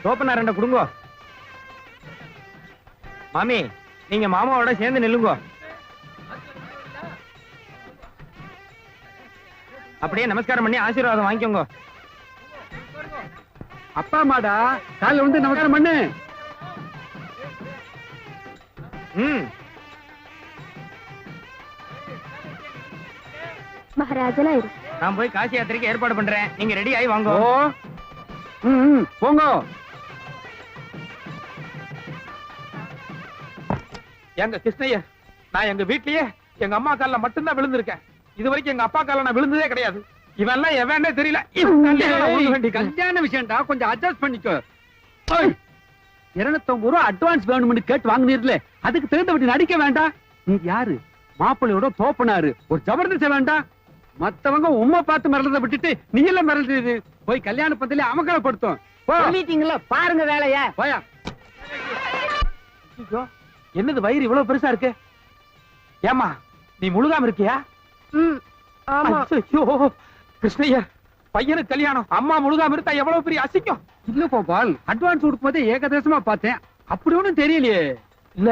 தோப்பனா ரெண்ட குடுங்கோ. மாமி நீங்க மாமாவோட சேர்ந்து நில்லுங்கோ. அப்படியே நமஸ்காரம் பண்ணி ஆசீர்வாதம் வாங்கிக்கோங்க. அப்பா அம்மாடா காலைல வந்து நமஸ்காரம் பண்ணு. மகாராஜனா இரு. நான் போய் காசி யாத்திரைக்கு ஏற்பாடு பண்றேன். நீங்க ரெடி ஆகி வாங்க. போங்க. எங்க கிருஷ்ணய்யா, நான் எங்க வீட்லயே எங்க அம்மா கால்ல மட்டும்தான் விழுந்திருக்கேன். இது வரைக்கும் எங்க அப்பா கால்ல நான் விழுந்ததே கிடையாது. இவெல்லாம் எவனே தெரியல. கல்யாண விஷயம்டா, கொஞ்சம் அட்ஜஸ்ட் பண்ணிக்கோ. 250 ரூபா அட்வான்ஸ் வேணும்னு கேட்டு வாங்கினீர்ல, அதுக்கு தகுந்தபடி நடிக்க வேண்டாம். நீ யாரு? மாப்பிள்ளையோட தோப்பனாரு. ஒரு ஜபர்தஸ்த வேண்டாம். மத்தவங்க உம்மை பார்த்து மிரளத விட்டுட்டு நீ எல்லாம் மிரளது. போய் கல்யாண பந்தல அமகலப்படுத்தும். மீட்டிங்ல பாருங்க வேலைய. போயா. என்னது வயிறு இவ்வளவு பெருசா இருக்கு? ஏமா நீ முழுகாம இருக்கியா? கிருஷ்ணய்யா, பையனுக்கு கல்யாணம், அம்மா முழுகாம இருந்தா எவ்வளவு பெரிய அசிங்கம். இல்ல கோபால், அட்வான்ஸ் கொடுக்கும் போதே ஏகதேசமா பார்த்தேன். அப்படி ஒண்ணும் தெரியலையே. இல்ல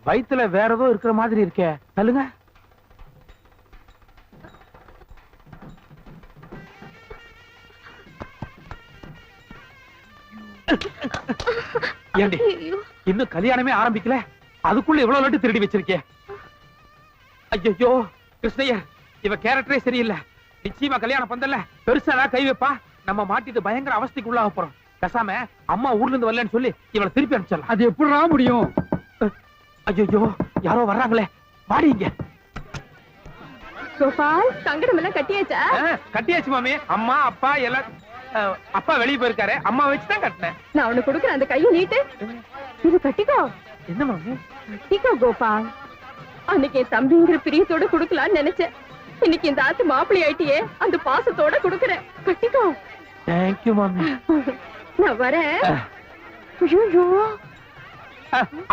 வயித்துல வேற ஏதோ இருக்கிற மாதிரி இருக்கே. சொல்லுங்க. ஏண்டி இன்னும் கல்யாணமே ஆரம்பிக்கல, அதுக்குள்ள இவ்வளவு லட்டு திருடி வச்சிருக்கே. ஐயோ கிருஷ்ணய்யா, இவ கேரக்டரே சரியில்லை. நிச்சயமா கல்யாணம் பந்தல்ல பெருசா கை வைப்பா. நம்ம மாட்டிட்டு பயங்கர அவஸ்தைக்கு உள்ளாக போறோம். பேசாம அம்மா ஊர்ல இருந்து வரலன்னு சொல்லி இவளை திருப்பி அனுப்பிச்சிடலாம். அது எப்படிடா முடியும்? ஐயோ யாரோ வர்றாங்களே, வாடிங்க. கோபால், சங்கடம் எல்லாம் கட்டியாச்சா? கட்டியாச்சு மாமி. அம்மா அப்பா எல்லாம், அப்பா வெளியே போயிருக்காரு, அம்மா வச்சுதான் கட்டினேன். நான் உனக்கு கொடுக்குறேன், அந்த கையை நீட்டு. இது கட்டிக்கோ. என்ன மாமி? கட்டிக்கோ கோபால். அன்னைக்கு என் தம்பிங்கிற பிரியத்தோட குடுக்கலான்னு நினைச்சேன். இன்னைக்கு இந்த ஆத்து மாப்பிள்ளை ஆயிட்டியே, அந்த பாசத்தோட குடுக்குறேன். கட்டிக்கோ. தேங்க்யூ மாமி. நான் வரேன். ஐயோ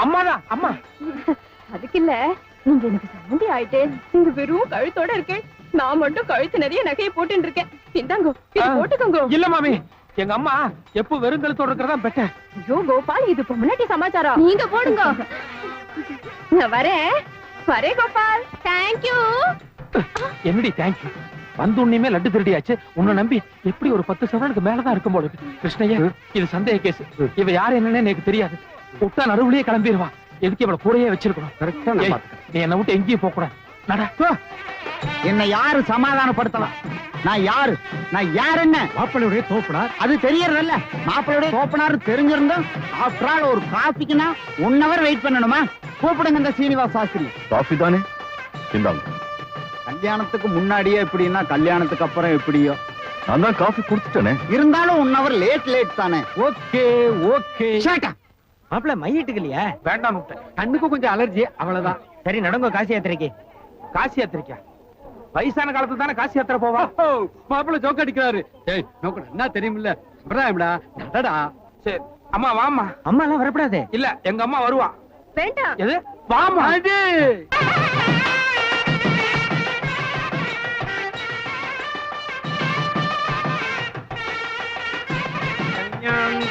அம்மாதான் அம்மா. அதுக்கு இல்ல, நீங்க எனக்கு சம்மந்தி ஆயிட்டே. நீங்க வெறும் கழுத்தோட இருக்கேன், நான் மட்டும் கழுத்து நிறைய நகையை போட்டு இருக்கேன். இந்தாங்கோ, போட்டுக்கோங்க. இல்ல மாமி, எங்க அம்மா எப்ப வெறும் கழுத்தோட இருக்கிறதா பெட்டர். ஐயோ கோபால், இது பொம்னாட்டி சமாச்சாரம். நீங்க போடுங்க. நான் வரேன். வரே கோபால். தேங்க்யூ. என்னடி தேங்க்யூ? வந்து உன்னையுமே லட்டு திருடியாச்சு. உன்னை நம்பி எப்படி ஒரு 10 சவரனுக்கு மேலதான் இருக்கும் போல. கிருஷ்ணய்யா, இது சந்தேக கேஸ். இவ யாரு என்னன்னு எனக்கு தெரியாது. விட்டா நடுவுலயே கிளம்பிடுவா. எதுக்கு இவளை கூடயே வச்சிருக்கணும்? நீ என்ன விட்டு எங்கேயும் போக கூடாது. நட. என்ன யாரு சமாதானப்படுத்தலாம்? நான் யாரு? நான் யாருன்னு மாப்பிள்ளையுடைய தோப்பனார் அது தெரியறதில்ல. மாப்பிள்ளையுடைய தோப்பனார் தெரிஞ்சிருந்தோம். ஆஃப்டர் ஆல் ஒரு காஃபிக்குன்னா 1 hour வெயிட் பண்ணணுமா? கூப்பிடுங்க இந்த சீனிவாஸ் சாஸ்திரி. காஃபி தானே? இந்தாங்க. கல்யாணத்துக்கு முன்னாடியே எப்படின்னா கல்யாணத்துக்கு அப்புறம் எப்படியோ. நான் தான் காஃபி குடிச்சிட்டேனே. இருந்தாலும் 1 hour லேட் தானே. Okay okay. மாப்பிள்ள மையிட்டுக்கு இல்லையா? வேண்டாம். கண்ணுக்கு கொஞ்சம் அலர்ஜி, அவ்வளவுதான். சரி நடங்க காசி யாத்திரைக்கு. காசி யாத்திரைக்கா? வயசான காலத்துல தானே காசி யாத்திரை போவா? மாப்பிள்ள ஜோக் அடிக்கிறாரு. என்ன தெரியுமில்ல, நடடா. சரி அம்மா வாமா. அம்மா எல்லாம் வரப்படாது. இல்ல எங்க அம்மா வருவா. வேண்டாம். எது? வாமா.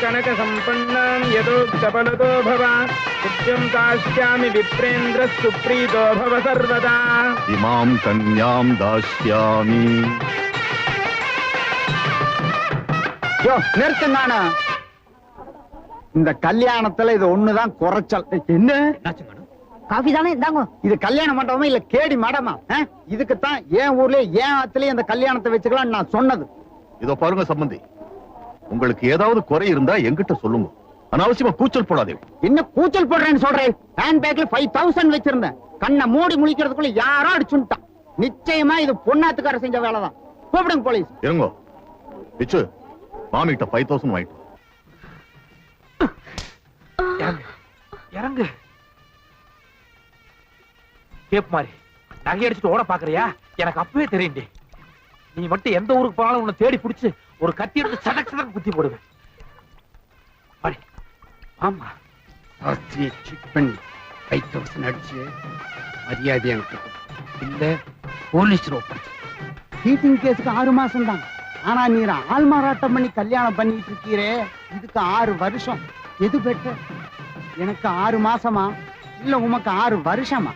கனக சம்பன்னாம் யதோ சபலதோ பவ புத்யம் தாஸ்யாமி விப்ரேந்திர சுப்ரீதோ பவ சர்வதா. இமாம் கன்யாம் தாஸ்யாமி. நிறுத்தங்கான. இந்த கல்யாணத்துல இது ஒண்ணுதான் குறைச்சல். என்ன? காஃபி தானே இந்தாங்க. இது கல்யாண மண்டபமா இல்ல கேடி மடமா? இதுக்குத்தான் என் ஊர்லயே என் ஆத்துலயே இந்த கல்யாணத்தை வச்சுக்கலாம் நான் சொன்னது. இதோ பாருங்க சம்பந்தி, உங்களுக்கு ஏதாவது குறை இருந்தா என்கிட்ட சொல்லுங்க. அனாவசியமா கூச்சல் போடாதே. என்ன கூச்சல் போடுறேன்னு சொல்றேன்? ஹேண்ட் பேக்ல 5000 வச்சிருந்தேன். கண்ணை மூடி முழிக்கிறதுக்குள்ள யாரோ அடிச்சுட்டான். நிச்சயமா இது பொண்ணாத்துக்கார செஞ்ச வேலைதான். கூப்பிடுங்க போலீஸ். இருங்கோ பிச்சு, மாமிகிட்ட 5000 வாங்கிட்டு. இறங்கு. கேப் மாதிரி நகை அடிச்சுட்டு ஓட பாக்குறியா? எனக்கு அப்பவே தெரியுண்டி. நீ மட்டும் எந்த ஊருக்கு போனாலும் உன்னை தேடி பிடிச்சு ஒரு கத்தி எடுத்து சடக் சடக் குத்தி போடுவேன். ஆமா, சாஸ்திரியை செக் பண்ணி 5000 அடிச்சு மரியாதை எனக்கு இல்ல போலீஸ் சீட்டிங் கேஸுக்கு 6 மாசம் தான். ஆனா நீ ஆள் மாறாட்டம் பண்ணி கல்யாணம் பண்ணிட்டு இருக்கீரே, இதுக்கு 6 வருஷம். எது பெட்டர்? எனக்கு 6 மாசமா இல்ல உமக்கு 6 வருஷமா?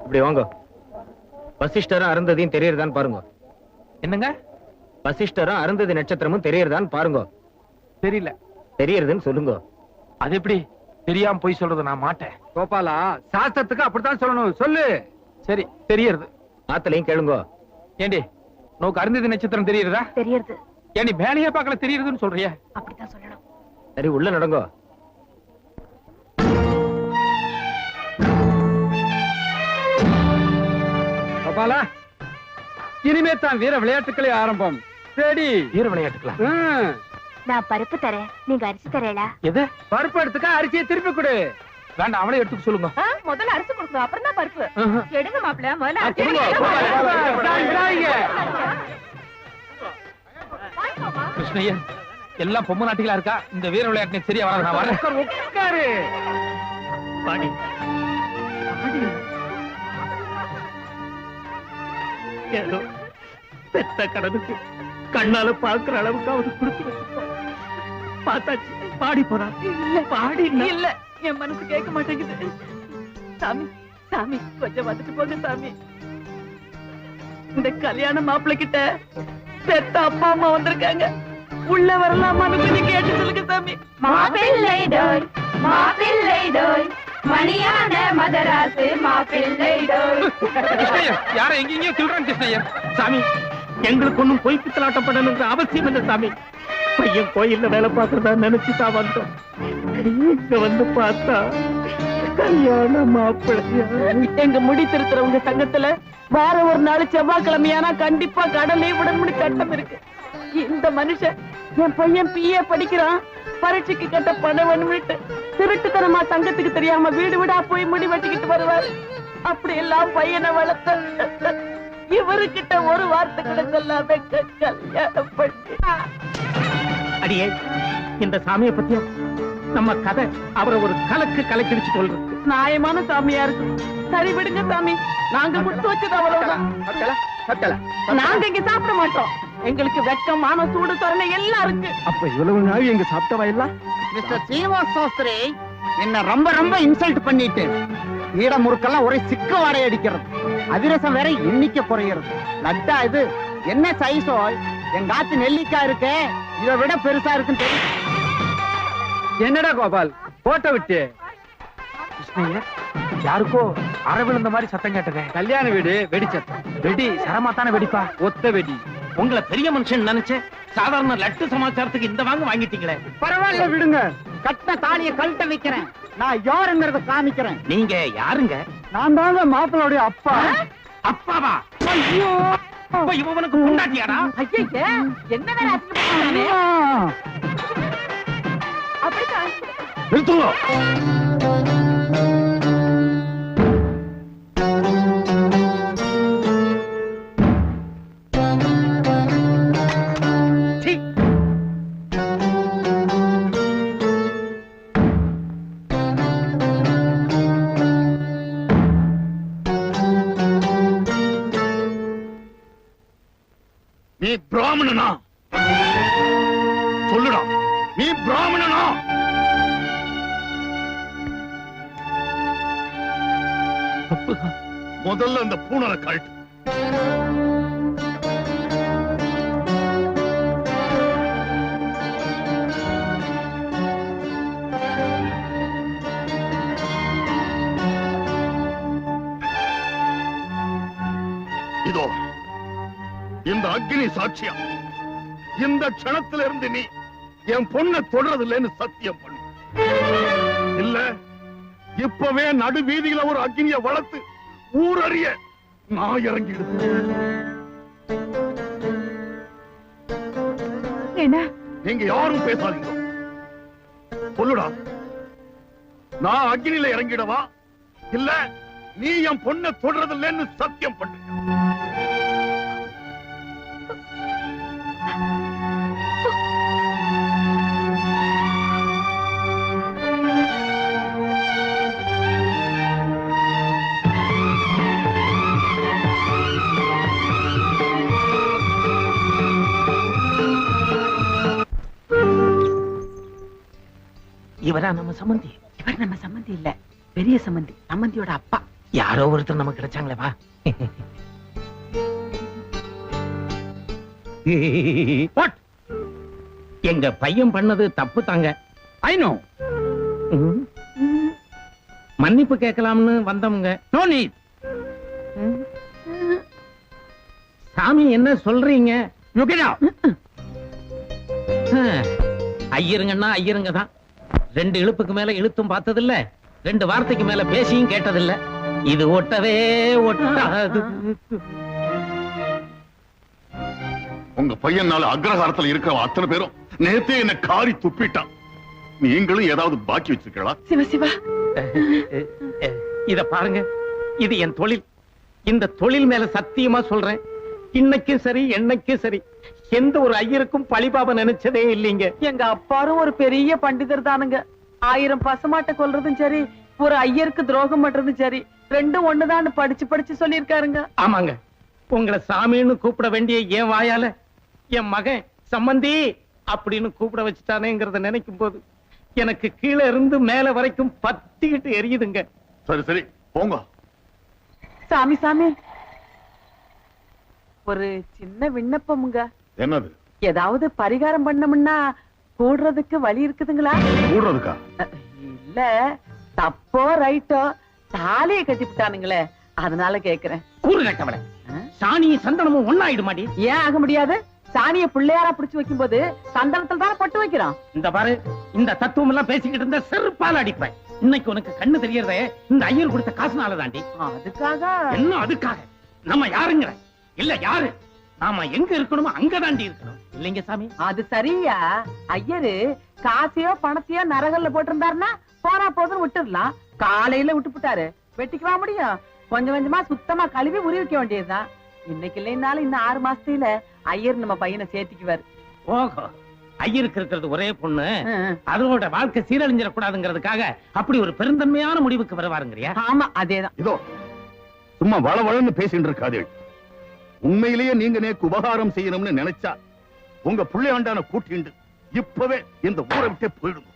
இப்படி வாங்க. வசிஷ்டரும் அருந்ததியும் தெரியறதான்னு பாருங்க. என்னங்க? வசிஷ்டரும் அருந்ததி நட்சத்திரமும் தெரியறதான்னு பாருங்க. தெரியல. தெரியறதுன்னு சொல்லுங்க. அது எப்படி தெரியாம போய் சொல்றது? நான் மாட்டேன். கோபாலா, சாஸ்திரத்துக்கு அப்படித்தான் சொல்லணும். சொல்லு. சரி, தெரியறது. ஆத்தலையும் கேளுங்க. ஏண்டி நோக்கு அருந்ததி நட்சத்திரம் தெரியறதா? தெரியுது. ஏண்டி மேலேயே பார்க்கல தெரியறதுன்னு சொல்றிய? அப்படித்தான் சொல்லணும். சரி, உள்ள நடங்கோ. கோபாலா, இனிமே தான் வீர விளையாட்டுகளே ஆரம்பம். ரெடி? வீர விளையாட்டுக்கலாம். நான் பருப்பு தரேன், நீங்க அரிசி தரேளா? எது? பருப்பு எடுத்துக்க, அரிசியை திருப்பி கொடு. வேண்டாம், அவளே எடுத்துக்க சொல்லுங்க. முதல்ல அரிசி கொடுக்கணும், அப்புறம் தான் பருப்பு. எடுங்க மாப்பிள்ள, முதல்ல அரிசி கொடுங்க. விடாதீங்க. கிருஷ்ணய்யர், எல்லாம் பொம்மை நாட்டிகளா இருக்கா? இந்த வீர விளையாட்டு சரியா வராது. நான் வரேன். உட்காரு. பாடி ஏதோ பெத்த கடனுக்கு கண்ணால பாக்குற அளவுக்கு அவரு கொடுத்து வச்சிருக்கோம். பார்த்தாச்சு, பாடி போறா. பாடி இல்ல, என் மனசு கேட்க மாட்டேங்குது. சாமி, சாமி கொஞ்சம் வந்துட்டு போங்க சாமி. இந்த கல்யாண மாப்பிள்ளை கிட்ட பெத்த அப்பா அம்மா வந்திருக்காங்க. உள்ள வரலாமான்னு கொஞ்சம் கேட்டு சொல்லுங்க சாமி. மாப்பிள்ளை டோய், மாப்பிள்ளை டோய், மணியான மதராசு மாப்பிள்ளை டோய். கிருஷ்ணய்யர், யார எங்கேயோ சொல்றான் கிருஷ்ணய்யர். சாமி, எங்களுக்கு ஒண்ணும் பொய் பித்தலாட்டம் பண்ணணுங்கிற அவசியம் இல்லை சாமி. பையன் கோயில்ல வேலை பார்க்கறதா நினைச்சுதான் வந்தோம். இங்க வந்து பார்த்தா கல்யாண மாப்பிள்ளையா. எங்க முடி திருத்துறவங்க சங்கத்துல வாரம் ஒரு நாள் செவ்வாய்க்கிழமையானா கண்டிப்பா கடலே விடணும்னு சட்டம் இருக்கு. இந்த மனுஷன் என் பையன் பிஏ படிக்கிறான், பரீட்சைக்கு கட்ட பணம் வேணும்னுட்டு திருட்டுத்தனமா தங்கத்துக்கு தெரியாம வீடு வீடா போய் முடி வெட்டிக்கிட்டு வருவாரு. அப்படி எல்லாம் பையனை வளர்த்த இவருக்கிட்ட ஒரு வார்த்தை கூட சொல்லாம கல்யாணம் பண்ணி. அடியே, இந்த சாமியை பத்தியா நம்ம கதை அவரை ஒரு கலக்கு கலக்கிடிச்சு சொல்றது. நியாயமான சாமியா இருக்கு. சரி விடுங்க சாமி, நாங்க முட்டு வச்சது அவ்வளவுதான். நாங்க இங்க சாப்பிட மாட்டோம். எங்களுக்கு வெட்கம், மான, சூடு, சொரணை எல்லாம் இருக்கு. அப்ப இவ்வளவு நாள் எங்க சாப்பிட்டவா எல்லாம்? மிஸ்டர் சீனிவாஸ் சாஸ்திரி என்ன ரொம்ப ரொம்ப இன்சல்ட் பண்ணிட்டு, ஈட முறுக்கெல்லாம் ஒரே சிக்க வாடை அடிக்கிறது. அதிரசம் வேற எண்ணிக்கை குறையிறது. லட்டா இது என்ன சைஸோ? எங்க ஆத்து நெல்லிக்காய் இருக்கு, இதை விட பெருசா இருக்குன்னு தெரியும். என்னடா கோபால் போட்ட விட்டு? கிருஷ்ணய்யர், யாருக்கோ அரை விழுந்த மாதிரி சத்தம் கேட்டதே. கல்யாண வீடு வெடிச்சத்தம். வெடி சரமாத்தான வெடிப்பா. ஒத்த வெடி. உங்களை பெரிய மனுஷன் நினைச்சேன். சாதாரண லட்டு சமாச்சாரத்துக்கு இந்த வாங்கிட்டீங்களே. பரவாயில்ல விடுங்க, கட்டின தாலியை கழட்ட வைக்கிறேன். நான் யாருங்கிறத காமிக்கிறேன். நீங்க யாருங்க? நான் தாங்க மாப்பிள்ளையோட அப்பா. அப்பாவா? ஐயோ, அப்ப இவனுக்கு முன்னாடியாடா? ஐயா, என்ன வேற அசிங்கப்படுத்தானே? அப்படிதான் நிறுத்துங்க. நீ பிராமணனா? சொல்லுடா, நீ பிராமணனா? முதல்ல அந்த பூனலை கழட்டு. இதோ இந்த அக்னி சாட்சியா, இந்த க்ஷணத்துல இருந்து நீ என் பொண்ணை தொடறதில்லைன்னு சத்தியம் பண்ணு. இல்ல இப்பவே நடு வீதியில ஒரு அக்னியை வளர்த்து ஊரறிய நான் இறங்கிடுது. என்ன? நீங்க யாரும் பேசாதீங்க. சொல்லுடா, நான் அக்னியில இறங்கிடவா இல்ல நீ என் பொண்ணை தொடறதில்லைன்னு சத்தியம் பண்ணு. இவரா நம்ம சம்பந்தி? இவர் நம்ம சம்பந்தி இல்ல, பெரிய சம்பந்தி, சம்பந்தியோட அப்பா. யாரோ ஒருத்தர் நமக்கு கிடைச்சாங்களே வா. எங்க பையன் பண்ணது தப்பு தாங்க. I know. மன்னிப்பு கேட்கலாம்னு வந்தவங்க. No need. சாமி என்ன சொல்றீங்க? You get out. ஐயருங்கன்னா ஐயருங்க தான். 2 இழுப்புக்கு மேல இழுத்தும் பார்த்ததில்ல, 2 வார்த்தைக்கு மேல பேசியும் கேட்டதில்ல. இது ஒட்டவே ஒட்டாது. உங்க பையனால அக்ரஹாரத்துல இருக்கிற அத்தனை பேரும் நேத்தே என்ன காரி துப்பிட்டான். நீங்களும் ஏதாவது பாக்கி வச்சிருக்கீங்களா? சிவா சிவா, இத பாருங்க, இது என் தொழில். இந்த தொழில் மேல சத்தியமா சொல்றேன், இன்னைக்கும் சரி என்னைக்கும் சரி எந்த ஒரு ஐயருக்கும் பழிபாப நினைச்சதே இல்லைங்க. எங்க அப்பாரும் ஒரு பெரிய பண்டிதர் தானுங்க. 1000 பசுமாட்டை கொல்றதும் சரி, ஒரு ஐயருக்கு துரோகம் பண்றதும் சரி, 2 ஒண்ணுதான் படிச்சு சொல்லிருக்காருங்க. ஆமாங்க, உங்களை சாமின்னு கூப்பிட வேண்டிய என் வாயால என் மகன் சம்பந்தி அப்படின்னு கூப்பிட வச்சுட்டானேங்கிறத நினைக்கும் போது எனக்கு கீழே இருந்து மேல வரைக்கும் பத்திக்கிட்டு எரியுதுங்க. சரி சரி போங்க. சாமி சாமி, ஒரு சின்ன விண்ணப்பமுங்க. என்னது? ஏதாவது பரிகாரம் பண்ணமுன்னா கூடுறதுக்கு வழி இருக்குதுங்களா? கூடுறதுக்கா? இல்ல, தப்போ ரைட்டோ தாலியை கட்டிவிட்டானுங்களே, அதனால கேக்குறேன். கூறு கட்டவள, சாணியும் சந்தனமும் ஒண்ணாயிடுமாடி? ஏன் ஆக முடியாது? சாணிய பிள்ளையாரா பிடிச்சு வைக்கும் போது சந்தனத்தில் தானே பட்டு வைக்கிறோம். இந்த பாரு, இந்த தத்துவம் எல்லாம் பேசிக்கிட்டு இருந்த செருப்பால அடிப்பேன். இன்னைக்கு உனக்கு கண்ணு தெரியறதே இந்த ஐயர் கொடுத்த காசுனால தாண்டி. அதுக்காக என்ன? அதுக்காக நம்ம யாருங்கிற இல்ல யாரு? நாம எங்க இருக்கணுமோ அங்க தாண்டி இருக்கணும் இல்லைங்க சாமி? அது சரியா? ஐயரு காசையோ பணத்தையோ நரகல்ல போட்டிருந்தாருன்னா போறா போதுன்னு விட்டுடலாம். காலையில விட்டுப்புட்டாரு, வெட்டிக்குவா முடியும்? கொஞ்சம் கொஞ்சமா சுத்தமா கழுவி உரி வைக்க வேண்டியதுதான். இன்னைக்கு இல்லைனாலும் இன்னும் 6 மாசத்துல ஐயர் நம்ம பையனை சேர்த்துக்குவாரு. ஓஹோ, ஐயருக்கு இருக்கிறது ஒரே பொண்ணு, அதோட வாழ்க்கை சீரழிஞ்சிடக்கூடாதுங்கிறதுக்காக அப்படி ஒரு பெருந்தன்மையான முடிவுக்கு வருவாருங்கறியா? ஆமா, அதேதான். இதோ சும்மா வளவளன்னு பேசிட்டு இருக்காதீர்கள். உண்மையிலேயே நீங்க நேக்கு உபகாரம் செய்யணும்னு நினைச்சா உங்க புள்ளையாண்டான கூட்டிண்டு இப்பவே இந்த ஊரை விட்டே போயிடுங்க.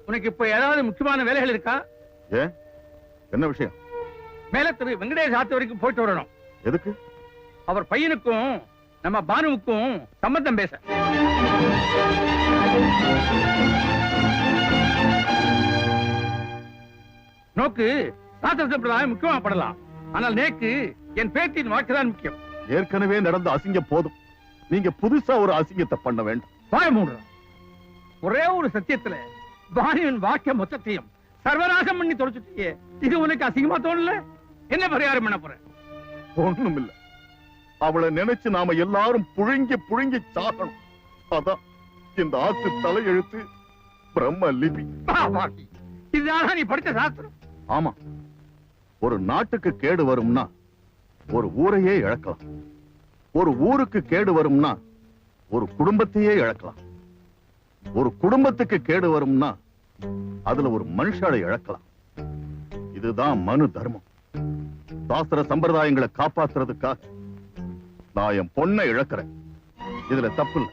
உனக்கு இப்ப ஏதாவது முக்கியமான வேலைகள் இருக்கா? ஏன், என்ன விஷயம்? மேல திரு வெங்கடேஷ் ஆத்து வரைக்கும் போயிட்டு வரணும். எதுக்கு? அவர் பையனுக்கும் நம்ம பானுவுக்கும் சம்பந்தம் பேச. நோக்கு சாஸ்திர சம்பிரதாயம் முக்கியமா படலாம், ஆனால் நேக்கு என் பேட்டியின் வாக்குதான் முக்கியம். ஏற்கனவே நடந்த அசிங்கம் போதும், நீங்க புதுசா ஒரு அசிங்கத்தை பண்ண வேண்டும். வாய மூடுற. ஒரே ஒரு சத்தியத்துல பானுவின் வாக்கிய மொத்தத்தையும் சர்வநாசம் பண்ணி தொலைச்சுட்டியே. இது உனக்கு அசிங்கமா தோணல? என்ன பரிகாரம் பண்ண போற? ஒண்ணும் இல்ல, அவளை நினைச்சு நாம எல்லாரும் புழுங்கி புழுங்கி சாகணும். அதான் இந்த ஆத்து தலையெழுத்து பிரம்ம லிபி. இதுதான் நீ படிச்ச சாஸ்திரம்? ஆமா, ஒரு நாட்டுக்கு கேடு வரும்னா ஒரு ஊரையே இழக்கலாம். ஒரு ஊருக்கு கேடு வரும்னா ஒரு குடும்பத்தையே இழக்கலாம். ஒரு குடும்பத்துக்கு கேடு வரும்னா அதுல ஒரு மனுஷாலை இழக்கலாம். இதுதான் மனு தர்மம். சாஸ்திர சம்பிரதாயங்களை காப்பாத்துறதுக்காக நான் என் பொண்ணை இழக்கிறேன். இதுல தப்பு இல்லை.